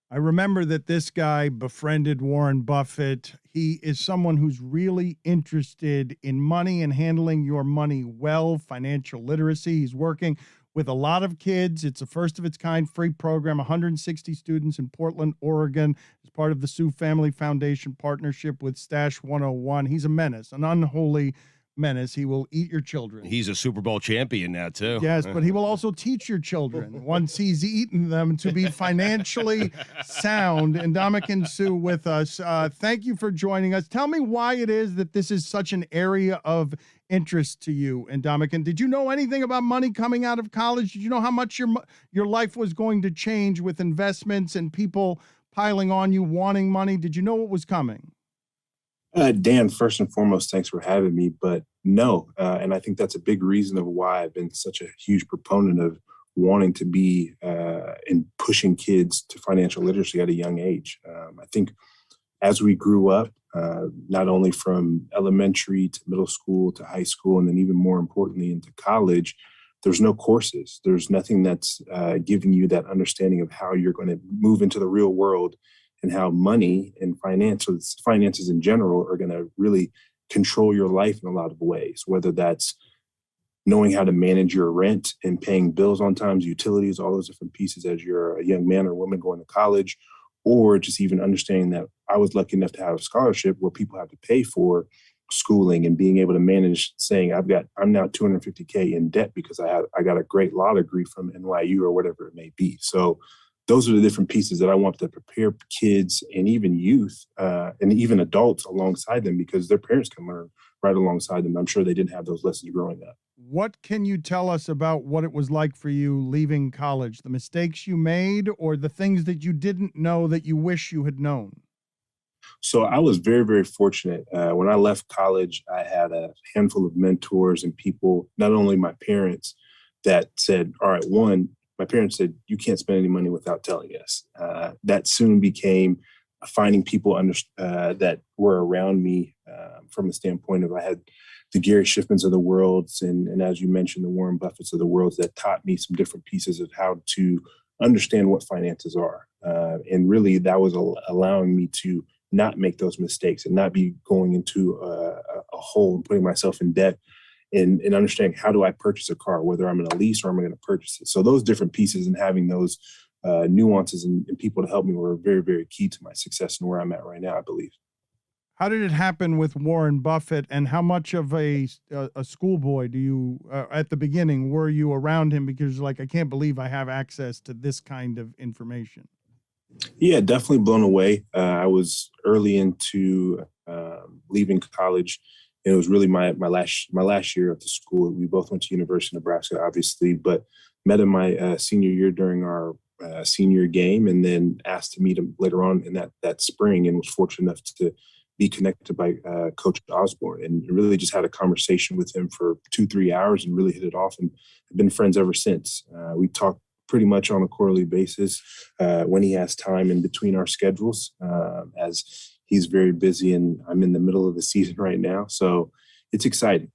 I remember that this guy befriended Warren Buffett. He is someone who's really interested in money and handling your money well, financial literacy. He's working with a lot of kids. It's a first of its kind free program, 160 students in Portland, Oregon, as part of the Sue Family Foundation partnership with Stash 101. He's a menace, an unholy menace. He will eat your children. He's a Super Bowl champion now, too. Yes, but he will also teach your children once he's eaten them to be financially sound. And Ndamukong Suh with us. Thank you for joining us. Tell me why it is that this is such an area of interest to you, Ndamukong. Did you know anything about money coming out of college? Did you know how much your life was going to change with investments and people piling on you wanting money? Did you know what was coming? Dan, first and foremost, thanks for having me. But no, and I think that's a big reason of why I've been such a huge proponent of wanting to be and pushing kids to financial literacy at a young age. I think as we grew up, not only from elementary to middle school to high school, and then even more importantly into college, there's no courses. There's nothing that's giving you that understanding of how you're going to move into the real world and how money and finances in general are going to really control your life in a lot of ways, whether that's knowing how to manage your rent and paying bills on time, utilities, all those different pieces as you're a young man or woman going to college, or just even understanding that I was lucky enough to have a scholarship where people have to pay for schooling and being able to manage saying I'm now 250K in debt because I got a great law degree from NYU or whatever it may be. So those are the different pieces that I want to prepare kids and even youth and even adults alongside them, because their parents can learn right alongside them. I'm sure they didn't have those lessons growing up. What can you tell us about what it was like for you leaving college, the mistakes you made or the things that you didn't know that you wish you had known? So I was very, very fortunate. When I left college, I had a handful of mentors and people, not only my parents, that said, all right, one, my parents said, you can't spend any money without telling us. That soon became finding people that were around me from a standpoint of I had the Gary Schiffmans of the world, and as you mentioned, the Warren Buffetts of the world that taught me some different pieces of how to understand what finances are. And really that was allowing me to not make those mistakes and not be going into a hole and putting myself in debt and understanding how do I purchase a car, whether I'm in a lease or I'm going to purchase it. So those different pieces and having those nuances and people to help me were very, very key to my success and where I'm at right now, I believe. How did it happen with Warren Buffett, and how much of a schoolboy do you, at the beginning, were you around him? Because like, I can't believe I have access to this kind of information. Yeah, definitely blown away. I was early into leaving college. It was really my last year at the school. We both went to University of Nebraska, obviously, but met him my senior year during our senior game, and then asked to meet him later on in that spring, and was fortunate enough to be connected by Coach Osborne, and really just had a conversation with him for 2-3 hours and really hit it off, and have been friends ever since. We talk pretty much on a quarterly basis when he has time in between our schedules, as he's very busy and I'm in the middle of the season right now. So it's exciting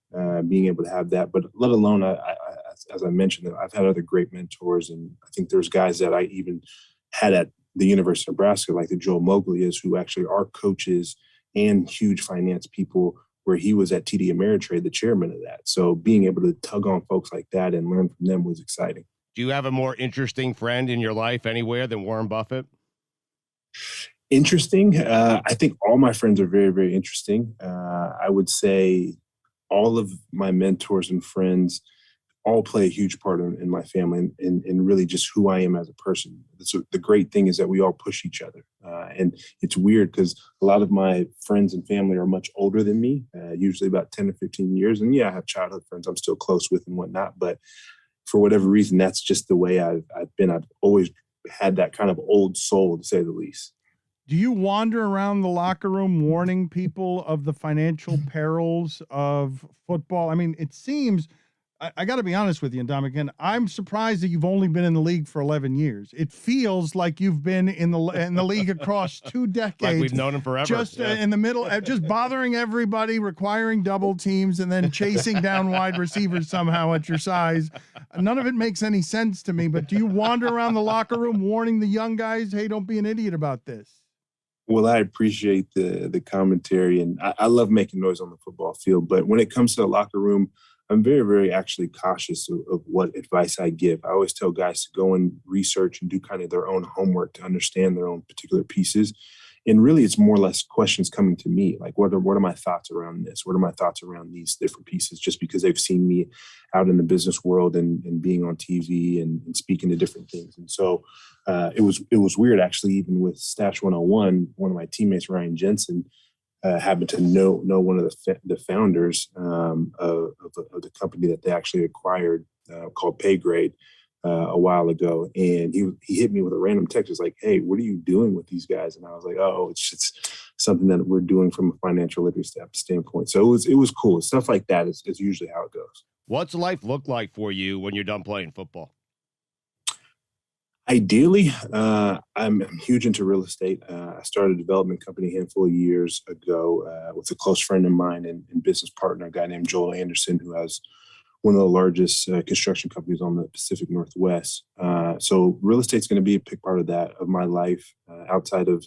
being able to have that. But let alone, as I mentioned, I've had other great mentors. And I think there's guys that I even had at the University of Nebraska, like the Joe Moglias, who actually are coaches and huge finance people, where he was at TD Ameritrade, the chairman of that. So being able to tug on folks like that and learn from them was exciting. Do you have a more interesting friend in your life anywhere than Warren Buffett? Interesting. I think all my friends are very, very interesting. I would say all of my mentors and friends all play a huge part in my family and really just who I am as a person. So the great thing is that we all push each other. And it's weird because a lot of my friends and family are much older than me, usually about 10 or 15 years. And yeah, I have childhood friends I'm still close with and whatnot. But for whatever reason, that's just the way I've been. I've always had that kind of old soul, to say the least. Do you wander around the locker room warning people of the financial perils of football? I mean, it seems I got to be honest with you, Ndamukong. I'm surprised that you've only been in the league for 11 years. It feels like you've been in the league across 2 decades. Like we've known him forever. Just in the middle, just bothering everybody, requiring double teams, and then chasing down wide receivers somehow at your size. None of it makes any sense to me. But do you wander around the locker room warning the young guys, hey, don't be an idiot about this? Well, I appreciate the commentary, and I love making noise on the football field. But when it comes to the locker room, I'm very, very actually cautious of what advice I give. I always tell guys to go and research and do kind of their own homework to understand their own particular pieces. And really, it's more or less questions coming to me, like what are my thoughts around this? What are my thoughts around these different pieces? Just because they've seen me out in the business world and being on TV and speaking to different things. And so it was weird, actually, even with Stash 101, one of my teammates, Ryan Jensen, happened to know one of the founders of the company that they actually acquired called PayGrade a while ago, and he hit me with a random text. It's like, "Hey, what are you doing with these guys?" And I was like, "Oh, it's something that we're doing from a financial literacy standpoint." So it was cool. Stuff like that is usually how it goes. What's life look like for you when you're done playing football? Ideally, I'm huge into real estate. I started a development company a handful of years ago with a close friend of mine and business partner, a guy named Joel Anderson, who has one of the largest construction companies on the Pacific Northwest. So real estate's going to be a big part of that, of my life. Outside of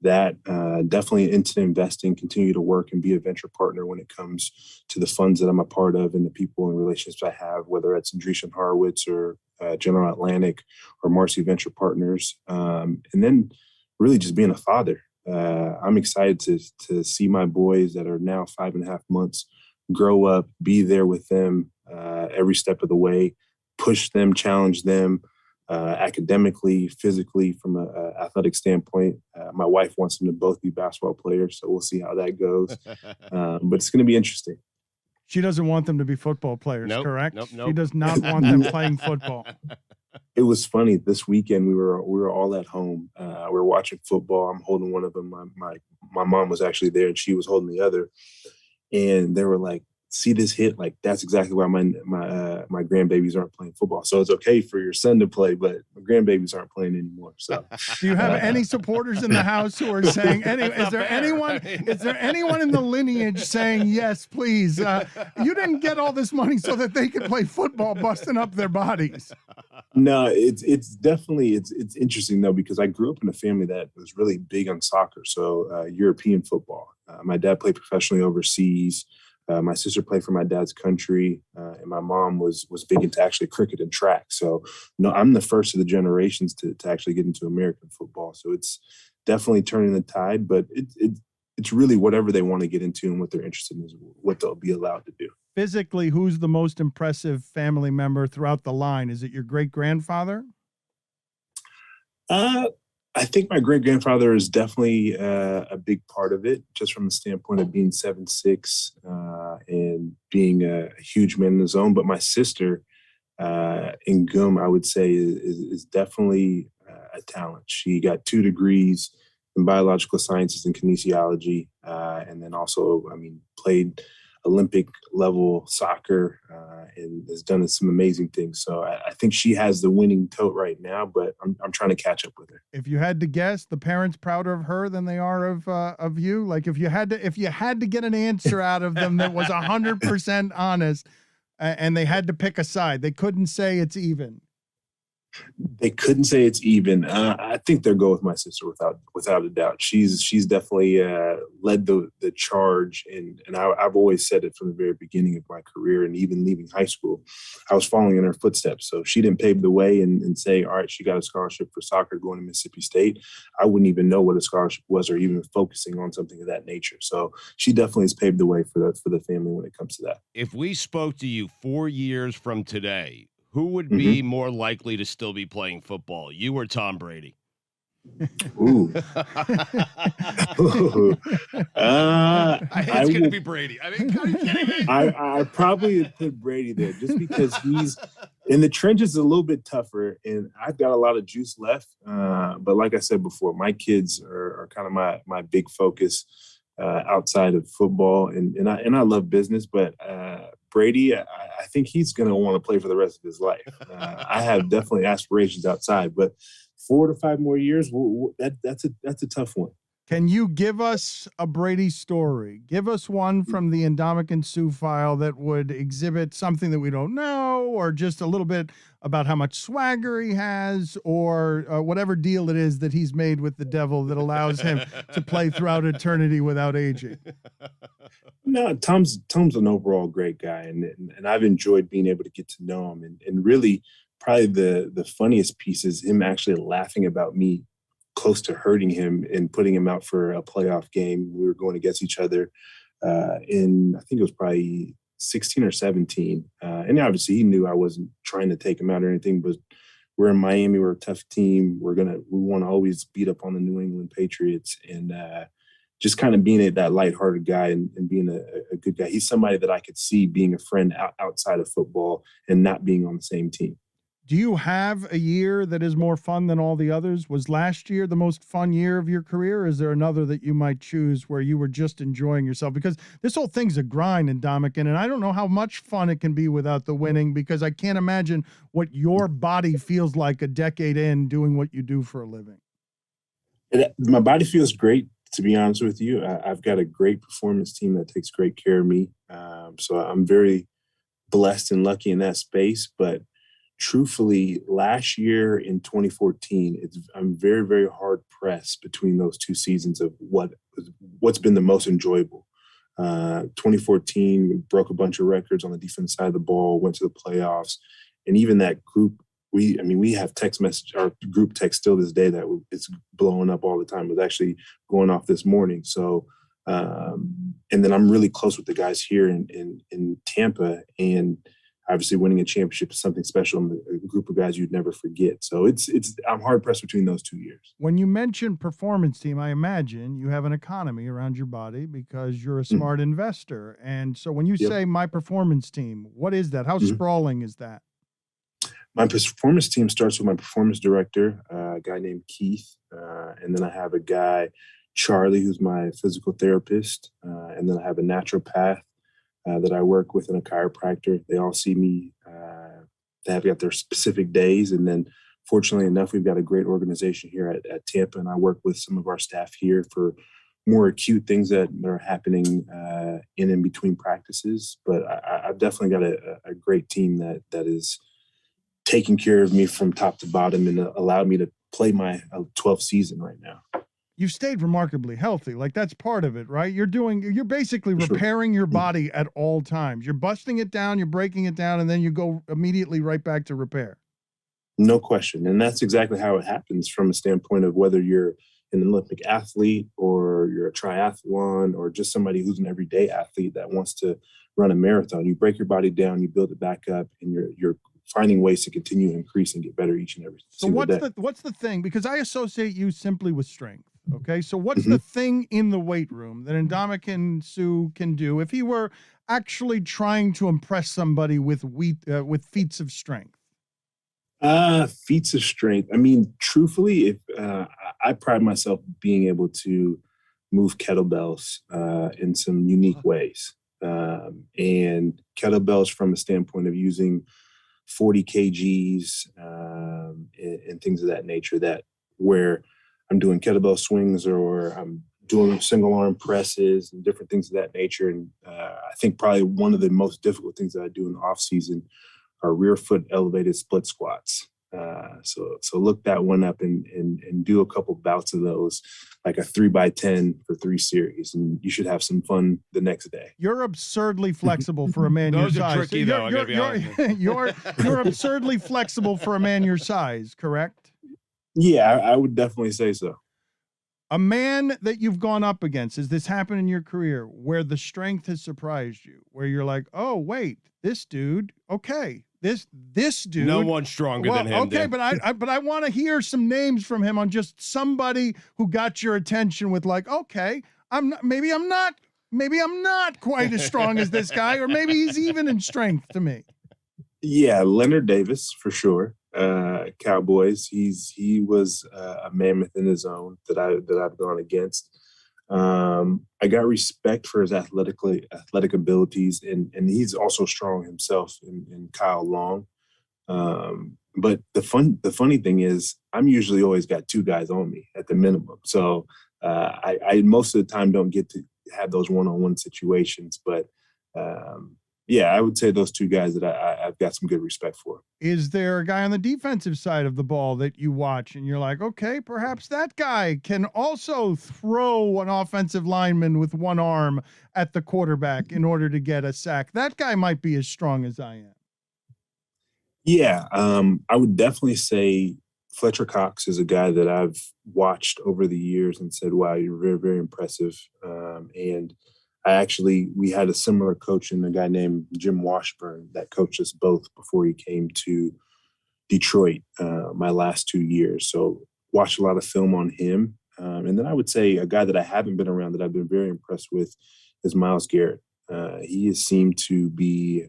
that, definitely into investing, continue to work and be a venture partner when it comes to the funds that I'm a part of and the people and relationships I have, whether it's Andreessen Horowitz or General Atlantic or Marcy Venture Partners. And then really just being a father. I'm excited to see my boys that are now 5.5 months grow up, be there with them every step of the way, push them, challenge them, academically, physically, from an athletic standpoint. My wife wants them to both be basketball players, so we'll see how that goes. But it's going to be interesting. She doesn't want them to be football players, Nope, correct? nope. She does not want them playing football. It was funny. This weekend we were all at home. We were watching football. I'm holding one of them. My mom was actually there, and she was holding the other. And they were like, "See this hit? Like that's exactly why my grandbabies aren't playing football. So it's okay for your son to play, but my grandbabiys aren't playing anymore." So, do you have any supporters in the house who are saying? Is there anyone in the lineage saying yes, please? You didn't get all this money so that they could play football, busting up their bodies. No, it's definitely it's interesting though, because I grew up in a family that was really big on soccer. So European football. My dad played professionally overseas. My sister played for my dad's country, and my mom was big into actually cricket and track. So, no, I'm the first of the generations to actually get into American football. So it's definitely turning the tide, but it's really whatever they want to get into and what they're interested in is what they'll be allowed to do. Physically, who's the most impressive family member throughout the line? Is it your great-grandfather? I think my great-grandfather is definitely a big part of it, just from the standpoint of being 7'6" and being a huge man in his own. But my sister, Ngum, I would say, is definitely a talent. She got 2 degrees in biological sciences and kinesiology, and then also, played Olympic level soccer and has done some amazing things. So I think she has the winning tote right now, but I'm trying to catch up with her. If you had to guess, the parents prouder of her than they are of you. Like if you had to get an answer out of them that was 100% honest, and they had to pick a side, they couldn't say it's even. They couldn't say it's even. I think they'll go with my sister without a doubt. She's definitely led the charge, and I've always said it from the very beginning of my career, and even leaving high school, I was following in her footsteps. So she didn't pave the way and say, all right, she got a scholarship for soccer going to Mississippi State. I wouldn't even know what a scholarship was or even focusing on something of that nature. So she definitely has paved the way for the family when it comes to that. If we spoke to you 4 years from today, who would be more likely to still be playing football, you or Tom Brady? Ooh. It's going to be Brady. I mean, are you kidding me? I probably would put Brady there just because he's in the trenches a little bit tougher, and I've got a lot of juice left. But like I said before, my kids are kind of my big focus outside of football, and I love business, but Brady, I think he's going to want to play for the rest of his life. I have definitely aspirations outside, but 4 to 5 more years, that's a tough one. Can you give us a Brady story? Give us one from the Ndamukong Suh file that would exhibit something that we don't know, or just a little bit about how much swagger he has, or whatever deal it is that he's made with the devil that allows him to play throughout eternity without aging. No, Tom's an overall great guy, and I've enjoyed being able to get to know him. And really, probably the funniest piece is him actually laughing about me close to hurting him and putting him out for a playoff game. We were going against each other in, I think it was probably 16 or 17. And obviously he knew I wasn't trying to take him out or anything, but we're in Miami. We're a tough team. We want to always beat up on the New England Patriots. And just kind of being that lighthearted guy and being a good guy. He's somebody that I could see being a friend outside of football and not being on the same team. Do you have a year that is more fun than all the others? Was last year the most fun year of your career? Or is there another that you might choose where you were just enjoying yourself? Because this whole thing's a grind in Ndamukong, and I don't know how much fun it can be without the winning, because I can't imagine what your body feels like a decade in doing what you do for a living. My body feels great, to be honest with you. I've got a great performance team that takes great care of me. So I'm very blessed and lucky in that space. But truthfully, last year in 2014, I'm very, very hard pressed between those two seasons of what's been the most enjoyable. 2014, we broke a bunch of records on the defense side of the ball, went to the playoffs, and even that group. We have text message, our group text still this day that it's blowing up all the time. It was actually going off this morning. So, and then I'm really close with the guys here in Tampa, and obviously winning a championship is something special in a group of guys you'd never forget. So I'm hard pressed between those 2 years. When you mention performance team, I imagine you have an economy around your body because you're a smart investor. And so when you say my performance team, what is that? How sprawling is that? My performance team starts with my performance director, a guy named Keith. And then I have a guy, Charlie, who's my physical therapist. And then I have a naturopath that I work with, and a chiropractor. They all see me. They have got their specific days. And then fortunately enough, we've got a great organization here at Tampa. And I work with some of our staff here for more acute things that are happening in between practices. But I've definitely got a great team that is taking care of me from top to bottom and allowed me to play my 12th season right now. You've stayed remarkably healthy. Like, that's part of it, right? You're basically repairing your body at all times. You're busting it down, you're breaking it down, and then you go immediately right back to repair. No question. And that's exactly how it happens from a standpoint of whether you're an Olympic athlete or you're a triathlon or just somebody who's an everyday athlete that wants to run a marathon. You break your body down, you build it back up, and you're finding ways to continue to increase and get better each and every single day. So what's the thing? Because I associate you simply with strength. Okay, so what's the thing in the weight room that Ndamukong Suh can do if he were actually trying to impress somebody with feats of strength? Feats of strength. I mean, truthfully, if I pride myself being able to move kettlebells in some unique ways, and kettlebells from a standpoint of using 40 kgs and things of that nature, that where I'm doing kettlebell swings or I'm doing single arm presses and different things of that nature. And I think probably one of the most difficult things that I do in the off season are rear foot elevated split squats. So look that one up and do a couple bouts of those, like a 3x10 for 3 series, and you should have some fun the next day. You're absurdly flexible for a man your size. Those are tricky, though. I gotta be honest. You're absurdly flexible for a man your size, correct? Yeah, I would definitely say so. A man that you've gone up against, has this happened in your career where the strength has surprised you, where you're like, oh, wait, this dude, okay, this dude. No one's stronger than him. Okay, Dan. but I want to hear some names from him on just somebody who got your attention with, like, okay, maybe I'm not quite as strong as this guy, or maybe he's even in strength to me. Yeah, Leonard Davis for sure. Cowboys. He was a mammoth in his own that I've gone against. I got respect for his athletic abilities, and he's also strong himself in Kyle Long. But the funny thing is, I'm usually always got two guys on me at the minimum. So I most of the time don't get to have those one-on-one situations. But yeah, I would say those two guys that I've got some good respect for. Is there a guy on the defensive side of the ball that you watch and you're like, okay, perhaps that guy can also throw an offensive lineman with one arm at the quarterback in order to get a sack? That guy might be as strong as I am. Yeah, I would definitely say Fletcher Cox is a guy that I've watched over the years and said, "Wow, you're very, very impressive." And we had a similar coach in a guy named Jim Washburn that coached us both before he came to Detroit my last 2 years. So watched a lot of film on him. And then I would say a guy that I haven't been around that I've been very impressed with is Myles Garrett. He has seemed to be,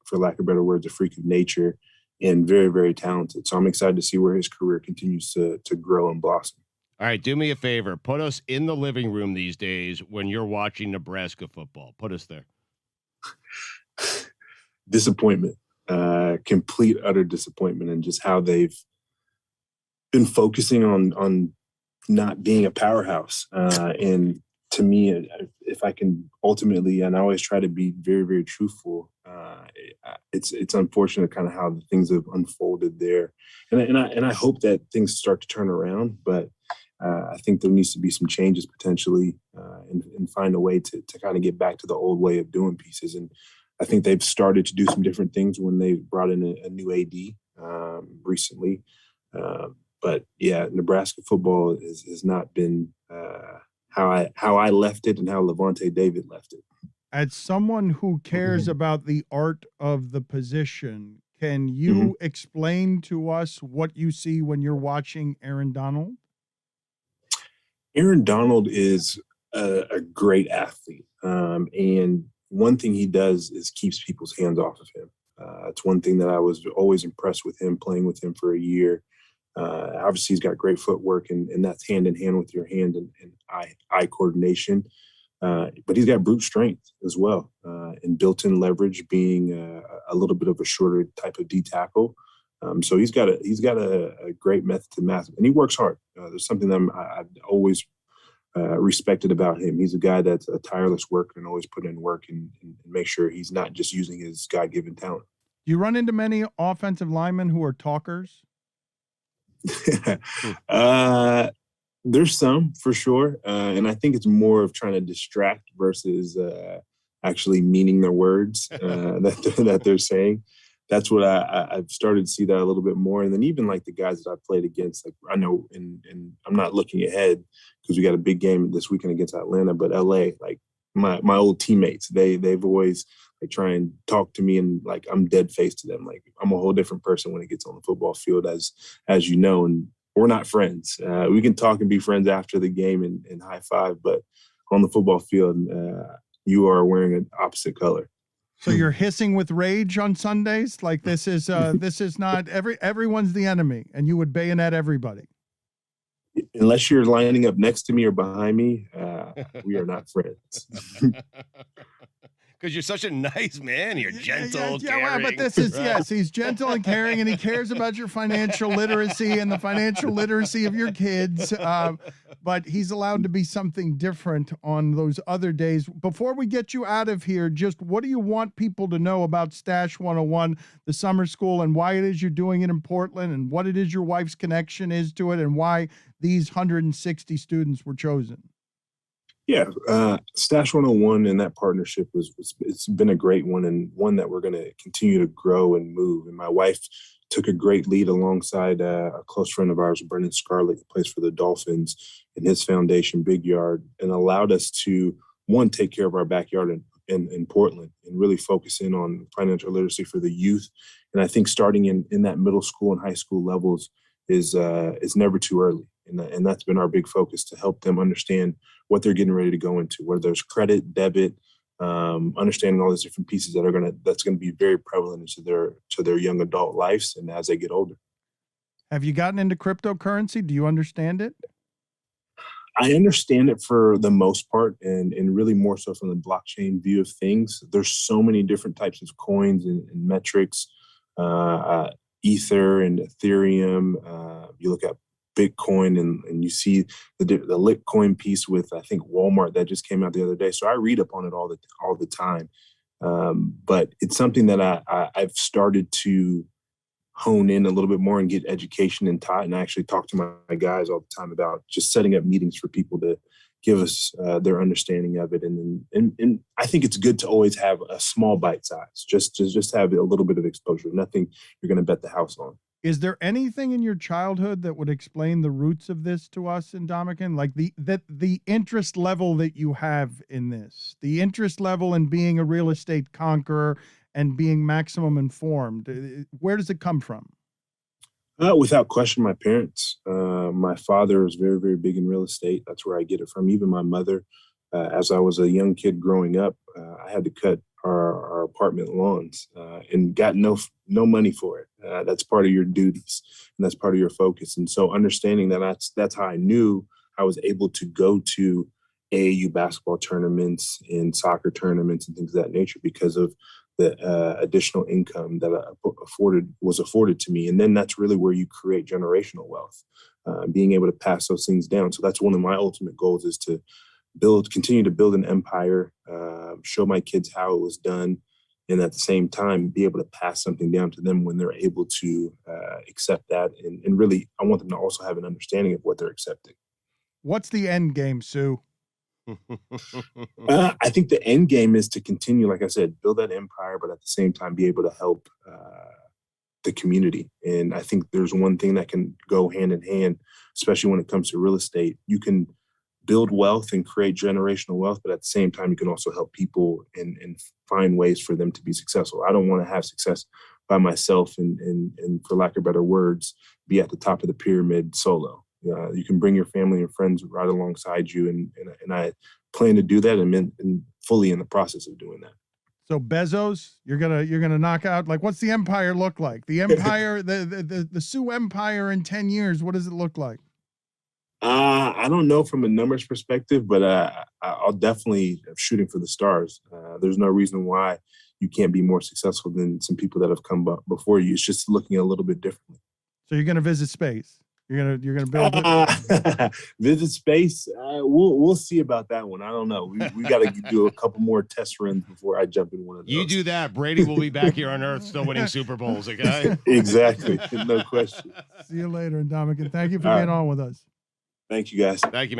for lack of better words, a freak of nature and very, very talented. So I'm excited to see where his career continues to grow and blossom. All right, do me a favor. Put us in the living room these days when you're watching Nebraska football. Put us there. Disappointment, complete, utter disappointment, and just how they've been focusing on not being a powerhouse. And to me, if I can ultimately, and I always try to be very, very truthful, it's unfortunate kind of how the things have unfolded there. And I hope that things start to turn around, but I think there needs to be some changes potentially and find a way to kind of get back to the old way of doing pieces. And I think they've started to do some different things when they brought in a new AD recently. But yeah, Nebraska football has not been how I left it and how Levante David left it. As someone who cares about the art of the position, can you explain to us what you see when you're watching Aaron Donald? Aaron Donald is a great athlete. And one thing he does is keeps people's hands off of him. It's one thing that I was always impressed with him, playing with him for a year. Obviously, he's got great footwork, and that's hand in hand with your hand and eye coordination. But he's got brute strength as well, and built-in leverage, being a little bit of a shorter type of D tackle. So he's got a great method to math, and he works hard. There's something that I've always respected about him. He's a guy that's a tireless worker and always put in work and make sure he's not just using his God-given talent. Do you run into many offensive linemen who are talkers? There's some for sure, and I think it's more of trying to distract versus actually meaning their words that they're saying. That's what I've started to see that a little bit more. And then even like the guys that I've played against, like I know, and I'm not looking ahead because we got a big game this weekend against Atlanta, but LA, like my old teammates, they've always like try and talk to me and like I'm dead faced to them. Like I'm a whole different person when it gets on the football field, as you know, and we're not friends. We can talk and be friends after the game and high five, but on the football field, you are wearing an opposite color. So you're hissing with rage on Sundays? Like this is not everyone's the enemy and you would bayonet everybody. Unless you're lining up next to me or behind me, we are not friends. Because you're such a nice man. You're gentle, caring. Well, but this is, yes, he's gentle and caring, and he cares about your financial literacy and the financial literacy of your kids. But he's allowed to be something different on those other days. Before we get you out of here, just what do you want people to know about Stash 101, the summer school, and why it is you're doing it in Portland, and what it is your wife's connection is to it, and why these 160 students were chosen? Yeah, Stash 101 and that partnership it's been a great one, and one that we're going to continue to grow and move. And my wife took a great lead alongside a close friend of ours, Brendan Scarlett, who plays for the Dolphins, and his foundation, Big Yard, and allowed us to, one, take care of our backyard in Portland and really focus in on financial literacy for the youth. And I think starting in that middle school and high school levels is never too early. And that's been our big focus, to help them understand what they're getting ready to go into, whether there's credit, debit, understanding all these different pieces that's gonna be very prevalent into their young adult lives and as they get older. Have you gotten into cryptocurrency? Do you understand it? I understand it for the most part, and really more so from the blockchain view of things. There's so many different types of coins and metrics, uh, uh, Ether and Ethereum. You look at Bitcoin, and you see the Litcoin piece with, I think, Walmart that just came out the other day. So I read up on it all the time. But it's something that I've started to hone in a little bit more and get education and taught. And I actually talk to my guys all the time about just setting up meetings for people to give us their understanding of it. And I think it's good to always have a small bite size, just have a little bit of exposure. Nothing you're going to bet the house on. Is there anything in your childhood that would explain the roots of this to us, Ndamukong? Like the interest level that you have in this, the interest level in being a real estate conqueror and being maximum informed. Where does it come from? Without question, my parents. My father is very, very big in real estate. That's where I get it from. Even my mother, as I was a young kid growing up, I had to cut our apartment lawns and got no money for it. That's part of your duties, and that's part of your focus. And so understanding that that's how I knew I was able to go to AAU basketball tournaments and soccer tournaments and things of that nature because of the additional income that was afforded to me. And then that's really where you create generational wealth, being able to pass those things down. So that's one of my ultimate goals, is to continue to build an empire, show my kids how it was done, and at the same time be able to pass something down to them when they're able to accept that. And really, I want them to also have an understanding of what they're accepting. What's the end game, Sue? I think the end game is to continue, like I said, build that empire, but at the same time be able to help the community. And I think there's one thing that can go hand in hand, especially when it comes to real estate. You can build wealth and create generational wealth, but at the same time, you can also help people and find ways for them to be successful. I don't want to have success by myself and for lack of better words, be at the top of the pyramid solo. You can bring your family and friends right alongside you, and I plan to do that, and fully in the process of doing that. So Bezos, you're gonna knock out, like, what's the empire look like? The empire, the Sue empire in 10 years, what does it look like? I don't know from a numbers perspective, but I'll definitely shooting for the stars. There's no reason why you can't be more successful than some people that have come before you. It's just looking a little bit differently. So you're gonna visit space. You're gonna build it. Visit space. We'll see about that one. I don't know. We got to do a couple more test runs before I jump in one of those. You do that, Brady will be back here on Earth, still winning Super Bowls. Okay. Exactly. No question. See you later, Ndamukong. Thank you for being on with us. Thank you, guys. Thank you, man.